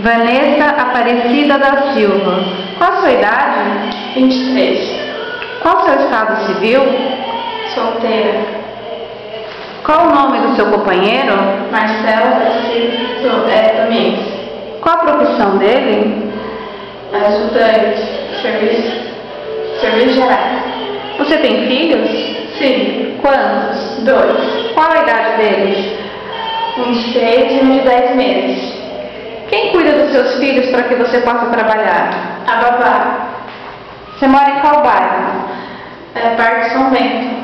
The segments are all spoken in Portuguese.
Vanessa Aparecida da Silva. Qual a sua idade? 23. Qual o seu estado civil? Solteira. Qual o nome do seu companheiro? Marcelo Domingues. Qual a profissão dele? Ajudante. Serviço geral. Você tem filhos? Sim. Quantos? 2. Qual a idade deles? Um de 3 e um de 10 meses. Quem cuida dos seus filhos para que você possa trabalhar? A babá. Você mora em qual bairro? Parque São Bento.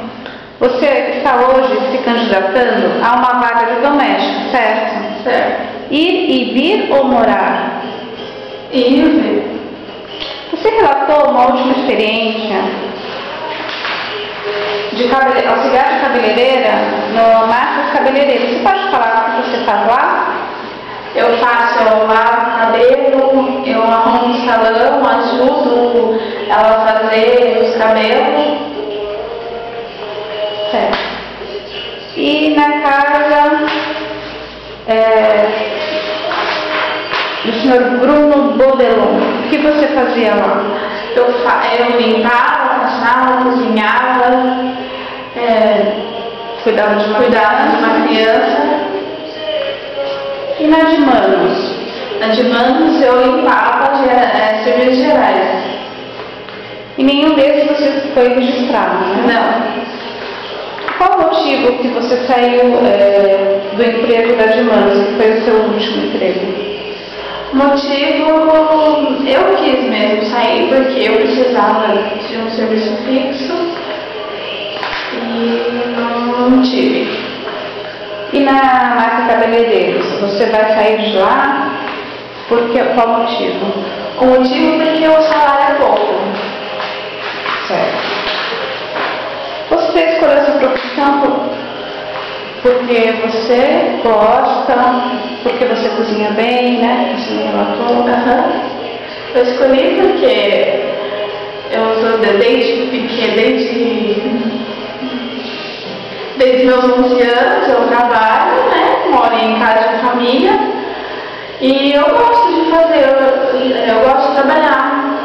Você está hoje se candidatando a uma vaga de doméstico, certo? Certo. Ir e vir ou morar? Ir e vir. Você relatou uma última experiência de auxiliar de cabeleireira no Massas Cabeleireiros. Você pode falar o que você faz lá? Eu lavo o cabelo, eu arrumo o salão, ajudo ela a fazer os cabelos. Certo. E na casa do senhor Bruno Bodelon, o que você fazia lá? Eu limpava, passava, cozinhava, Cuidava de uma criança. E na de Manos? Na de Manos eu limpava serviços gerais. E nenhum desses você foi registrado, né? Não. Qual o motivo que você saiu do emprego da de Manos, que foi o seu último emprego? Motivo, eu quis mesmo sair porque eu precisava de um serviço fixo e não tive. E na Massas Cabeleireiros, você vai sair de lá? Qual motivo? O motivo é porque o salário é pouco. Certo. Você escolheu essa profissão porque você gosta, porque você cozinha bem, né? Você me relatou. Eu escolhi porque eu sou desde meus 11 anos eu trabalho, né? Moro em casa de família e eu gosto de fazer, eu gosto de trabalhar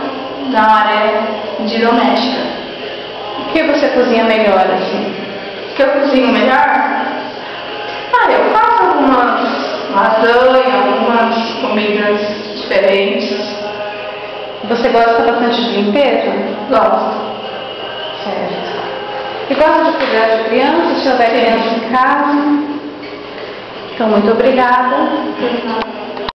na área de doméstica. O que você cozinha melhor, assim? O que eu cozinho melhor? Eu faço algumas lasanhas, algumas comidas diferentes. Você gosta bastante de limpeza? Gosto. Certo. E gosta de cuidar de crianças, se houver crianças em casa? Então, muito obrigada.